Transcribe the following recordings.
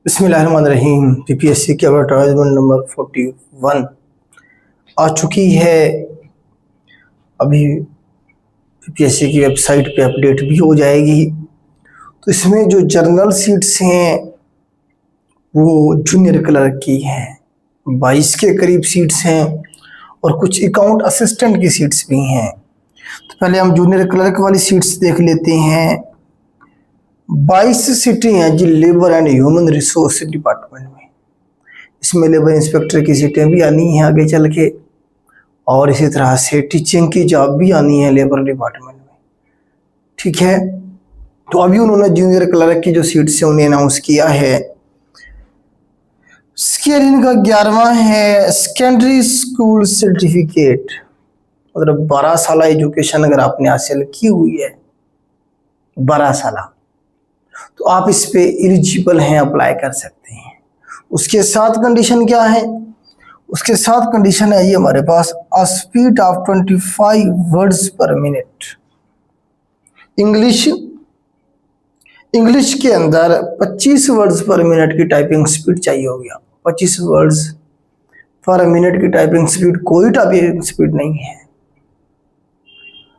बिस्मिल्लाहिर्रहमानिर्रहीम। पीपीएससी की advertisement number 41 आ चुकी है। अभी पीपीएससी की वेबसाइट पे अपडेट भी हो जाएगी। तो इसमें जो जर्नल सीट्स हैं वो जूनियर क्लर्क की हैं, 22 के करीब सीट्स हैं और कुछ अकाउंट असिस्टेंट की सीट्स भी हैं। तो पहले हम जूनियर क्लर्क वाली सीट्स देख लेते हैं। 22 सीटें हैं जी labour and human resource department में। इसमें लेबर इंस्पेक्टर की सीटें भी आनी हैं आगे चल के, और इसी तरह से टीचिंग की जॉब भी आनी है लेबर डिपार्टमेंट में। ठीक है, तो अभी उन्होंने जूनियर क्लर्क की जो सीट्स हैं उन्हें अनाउंस किया है। स्केल इनका 11वां है, सेकेंडरी स्कूल सर्टिफिकेट, मतलब 12 साल एजुकेशन अगर आपने हासिल की हुई है 12 साल, तो आप इस पे एलिजिबल हैं, अप्लाई कर सकते हैं। उसके साथ कंडीशन क्या है? उसके साथ कंडीशन है ये हमारे पास a speed of 25 words per minute. English के अंदर 25 वर्ड्स पर मिनट की टाइपिंग स्पीड चाहिए होगी। 25 वर्ड्स पर मिनट की टाइपिंग स्पीड कोई टाइपिंग स्पीड नहीं है।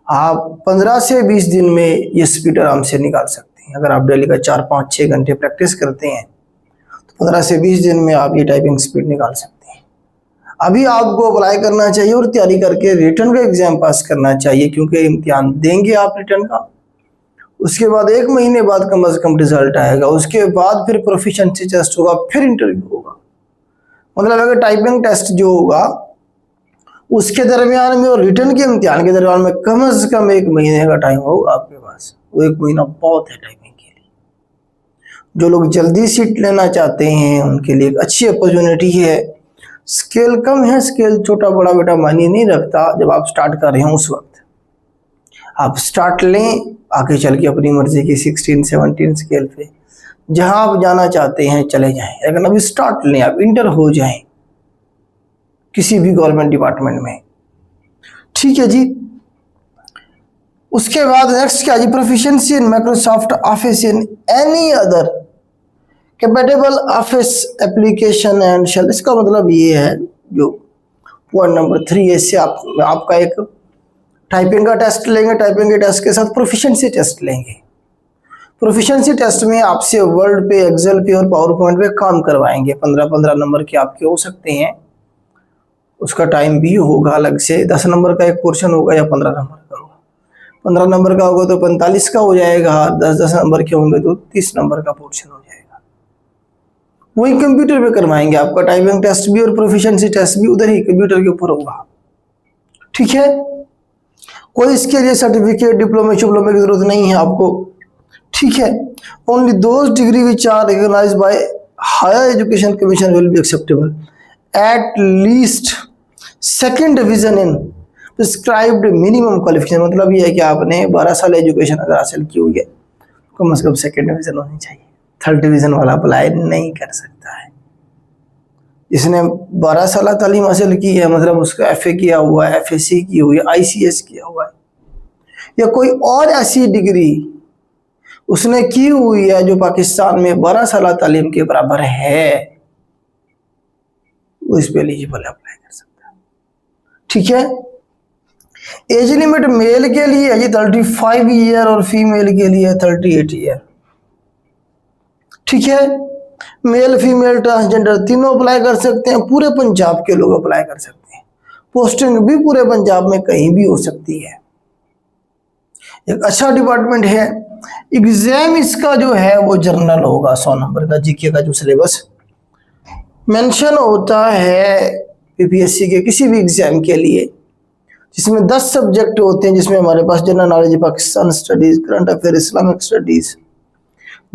आप 15 से 20 दिन में ये स्पीड आराम से निकाल सकते हैं। अगर आप डेली का 4, 5, 6 घंटे प्रैक्टिस करते हैं तो 15 से 20 दिन में आप ये टाइपिंग स्पीड निकाल सकते हैं। अभी आपको अप्लाई करना चाहिए और तैयारी करके रिटर्न का एग्जाम पास करना चाहिए, क्योंकि इम्तिहान देंगे आप रिटर्न का। उसके बाद 1 महीने बाद कम से कम रिजल्ट आएगा। उसके बाद फिर प्रोफिशिएंसी टेस्ट होगा, फिर इंटरव्यू होगा। मतलब अगर टाइपिंग टेस्ट जो होगा उसके दरमियान में और रिटर्न के इम्तिहान के दरमियान में कम से कम 1 महीने का टाइम होगा आपके पास। वो 1 महीना बहुत है टाइपिंग के लिए। जो लोग जल्दी सीट लेना चाहते हैं उनके लिए एक अच्छी अपॉर्चुनिटी है। स्केल कम है, स्केल छोटा बड़ा बेटा मायने नहीं रखता। जब आप स्टार्ट कर रहे हैं उस वक्त आप स्टार्ट लें, आगे चल के अपनी मर्जी की 16, 17 स्केल पे जहां आप जाना चाहते हैं चले जाएं। लेकिन अभी स्टार्ट लें, आप इंटर हो जाएं किसी भी गवर्नमेंट डिपार्टमेंट में। ठीक है जी। उसके बाद नेक्स्ट क्या जी? Proficiency in Microsoft office in any other compatible office application and shell. इसका मतलब ये है, जो पॉइंट नंबर 3 है, इससे आपका एक टाइपिंग का टेस्ट लेंगे, टाइपिंग के टेस्ट के साथ प्रोफिशिएंसी टेस्ट लेंगे। प्रोफिशिएंसी टेस्ट में आपसे वर्ड पे, एक्सेल पे और पावर पॉइंट पे काम करवाएंगे। 15-15 नंबर के आपके हो सकते हैं। उसका टाइम भी होगा अलग से। 10 नंबर का एक पोर्शन होगा या 15 नंबर का होगा। 15 नंबर का होगा तो 45 का हो जाएगा। 10-10 नंबर के होंगे तो 30 नंबर का पोर्शन हो जाएगा। वही कंप्यूटर पे करवाएंगे आपका टाइपिंग टेस्ट भी और प्रोफिशिएंसी टेस्ट भी उधर ही कंप्यूटर के ऊपर होगा। ठीक है, कोई इसके लिए सर्टिफिकेट, डिप्लोमा की जरूरत नहीं है आपको। ठीक है, only those degree which are recognised by higher education commission will be acceptable at least second division in prescribed minimum qualification. मतलब ये है कि आपने 12 साल एजुकेशन अगर हासिल की हुई है तो कम से कम सेकंड डिवीजन होनी चाहिए। थर्ड डिवीजन वाला अप्लाई नहीं कर सकता है। जिसने 12 साल तालीम हासिल की है, मतलब उसका FA किया हुआ है, FSC की हुई है, ICS किया हुआ है, या कोई और ऐसी डिग्री उसने की हुई है जो पाकिस्तान में 12 साल तालीम के बराबर है, वो इस पे एलिजिबल अप्लाई कर सकता है। ठीक है, एज लिमिट मेल के लिए है 35 ईयर और फीमेल के लिए 38 ईयर। ठीक है, मेल फीमेल ट्रांसजेंडर तीनों अप्लाई कर सकते हैं। पूरे पंजाब के लोग अप्लाई कर सकते हैं। पोस्टिंग भी पूरे पंजाब में कहीं भी हो सकती है। एक अच्छा डिपार्टमेंट है। एग्जाम इसका जो है वो जर्नल होगा, 100 नंबर का। जीके का जो सिलेबस मेंशन होता है पीपीएससी के किसी भी एग्जाम के लिए, जिसमें 10 सब्जेक्ट होते हैं, जिसमें हमारे पास general knowledge, Pakistan studies, current affair, Islamic studies,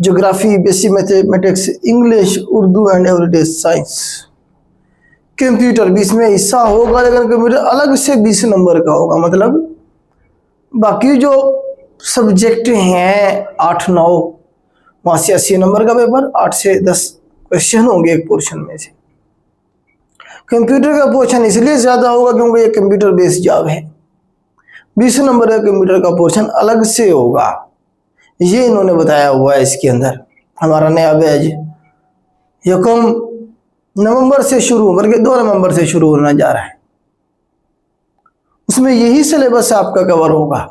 geography, basic mathematics, English, Urdu and everyday science. Computer भी इसमें हिस्सा होगा, लेकिन कंप्यूटर अलग से 20 नंबर का होगा। मतलब बाकी जो सब्जेक्ट हैं 8-9, वहां से 80 नंबर का पेपर, 8 से 10 क्वेश्चन होंगे एक पोर्शन में से। कंप्यूटर का पोर्शन इसलिए ज्यादा होगा क्योंकि ये कंप्यूटर बेस्ड जॉब है। 20 नंबर का कंप्यूटर का पोर्शन अलग से होगा, ये इन्होंने बताया हुआ है इसके अंदर। हमारा नया बैच यकम नवंबर से शुरू होकर के 2 नवंबर से शुरू होना जा रहा है। उसमें यही सिलेबस आपका कवर होगा।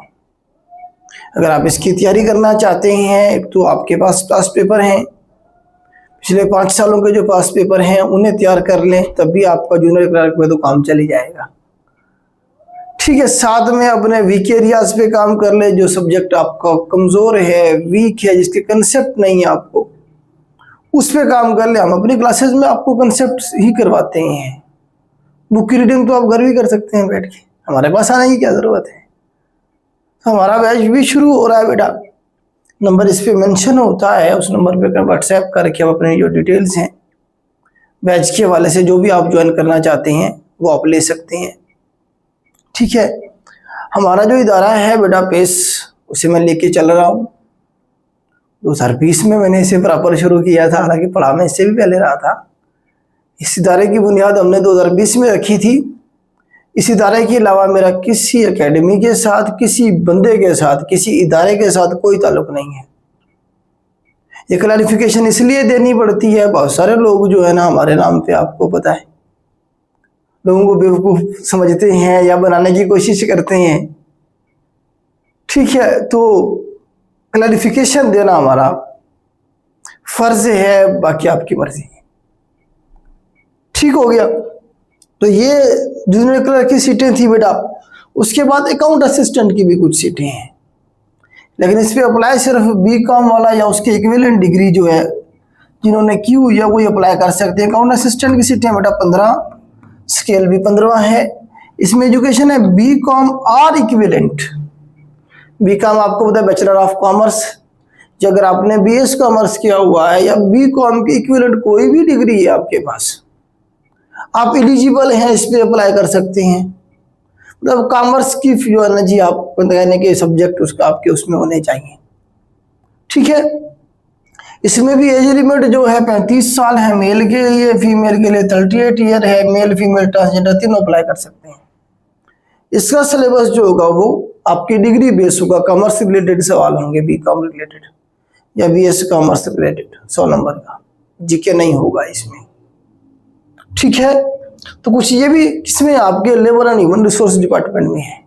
अगर आप इसकी तैयारी करना चाहते हैं, एक तो आपके पास पास पेपर हैं, पिछले 5 सालों के जो पास पेपर हैं उन्हें तैयार कर लें, तब भी आपका जूनियर क्लर्क में तो काम चली जाएगा। ठीक है, साथ में अपने वीक एरियाज पे काम कर ले, जो सब्जेक्ट आपका कमज़ोर है, वीक है, जिसके कंसेप्ट नहीं है आपको, उस पर काम कर ले। हम अपनी क्लासेस में आपको कंसेप्ट ही करवाते हैं। बुक की रीडिंग तो आप घर भी कर सकते हैं बैठ के, हमारे पास आने की क्या ज़रूरत है। तो हमारा बैच भी शुरू हो रहा है बेटा। नंबर इस पे मेंशन होता है, उस नंबर पे व्हाट्सएप करके आप अपने जो डिटेल्स हैं बैच के हवाले से जो भी आप ज्वाइन करना चाहते हैं वो आप ले सकते हैं। ठीक है, हमारा जो इदारा है बेटा पेस, उसे मैं लेके चल रहा हूँ। 2020 में मैंने इसे प्रॉपर शुरू किया था, हालांकि पढ़ा मैं इससे भी पहले रहा था। इस इदारे की बुनियाद हमने 2020 में रखी थी। इस इदारे के अलावा मेरा किसी एकेडमी के साथ, किसी बंदे के साथ, किसी इदारे के साथ कोई ताल्लुक नहीं है। ये क्लैरिफिकेशन इसलिए देनी पड़ती है, बहुत सारे लोग जो है ना हमारे नाम पे, आपको पता है, लोगों को बेवकूफ़ समझते हैं या बनाने की कोशिश करते हैं। ठीक है, तो क्लैरिफिकेशन देना हमारा फर्ज है, बाकी आपकी मर्जी है। ठीक हो गया। तो ये जूनियर क्लर्क की सीटें थी बेटा। उसके बाद अकाउंट असिस्टेंट की भी कुछ सीटें हैं, लेकिन इस पर अप्लाई सिर्फ बीकॉम वाला या उसके इक्विवेलेंट डिग्री जो है जिन्होंने की हुई है वही अप्लाई कर सकते हैं। अकाउंट असिस्टेंट की सीटें बेटा 15, स्केल भी 15 है। इसमें एजुकेशन है बीकॉम और इक्विवेलेंट। बीकॉम आपको पता है बैचलर ऑफ कॉमर्स, जो अगर आपने बीएस कॉमर्स किया हुआ है या बीकॉम की इक्विवेलेंट कोई भी डिग्री है आपके पास, आप एलिजिबल हैं, इस पे अप्लाई कर सकते हैं। मतलब कॉमर्स की जो है ना जी, आप कहने के सब्जेक्ट उसका आपके उसमें होने चाहिए। ठीक है, इसमें भी एज लिमिट जो है 35 साल है मेल के लिए, फीमेल के लिए 38 ईयर है। मेल फीमेल ट्रांसजेंडर तीनों अप्लाई कर सकते हैं। इसका सिलेबस जो होगा वो आपकी डिग्री बेस होगा। कॉमर्स रिलेटेड सवाल होंगे, बीकॉम रिलेटेड या बीएस कॉमर्स रिलेटेड 100 नंबर का। जीके नहीं होगा इसमें। ठीक है, तो कुछ ये भी इसमें आपके labour and human resource department में है।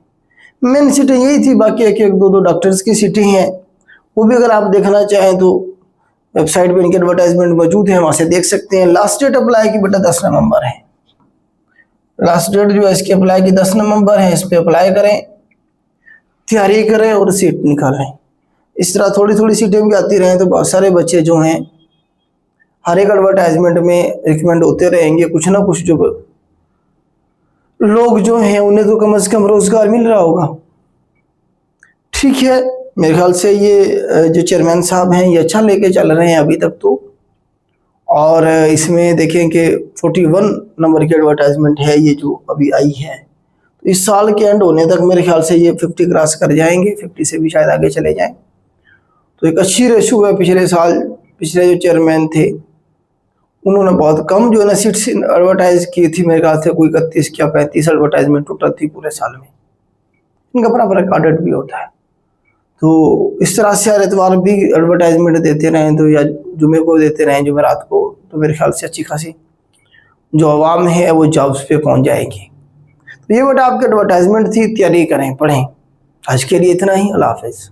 मेन सीटें यही थी, बाकी एक एक दो डॉक्टर्स की सीटें हैं, वो भी अगर आप देखना चाहें तो वेबसाइट पे इनके एडवर्टाइजमेंट मौजूद है, वहाँ से देख सकते हैं। लास्ट डेट अप्लाई की बेटा 10 नवंबर है। लास्ट डेट जो है इसकी अप्लाई की 10 नवंबर है। इस पर अप्लाई करें, तैयारी करें और सीट निकालें। इस तरह थोड़ी थोड़ी सीटें भी आती रहें तो बहुत सारे बच्चे जो हैं हर एक एडवर्टाइजमेंट में रिकमेंड होते रहेंगे। कुछ ना कुछ जो लोग जो हैं उन्हें तो कम से कम रोजगार मिल रहा होगा। ठीक है, मेरे ख्याल से ये जो चेयरमैन साहब हैं ये अच्छा लेके चल रहे हैं अभी तक तो। और इसमें देखें कि 41 नंबर की एडवर्टाइजमेंट है ये जो अभी आई है। तो इस साल के एंड होने तक मेरे ख्याल से ये 50 क्रॉस कर जाएंगे, 50 से भी शायद आगे चले जाएं। तो एक अच्छी रेशो है। पिछले साल पिछले जो चेयरमैन थे उन्होंने बहुत कम जो है ना सीट्स एडवर्टाइज की थी। मेरे ख्याल से कोई 31 या 35 एडवर्टाइजमेंट टोटल थी पूरे साल में। इनका अपना अपना रिकॉर्डेड भी होता है। तो इस तरह से हर एतवार भी एडवर्टाइजमेंट देते रहें तो, या जुमे को देते रहें, जुमेरात को, तो मेरे ख्याल से अच्छी खासी जो आवाम है वो जॉब्स पे पहुंच जाएगी। तो ये बेटा आपकी एडवर्टाइजमेंट थी। तैयारी करें, पढ़ें। आज के लिए इतना ही। अल्लाह हाफिज़।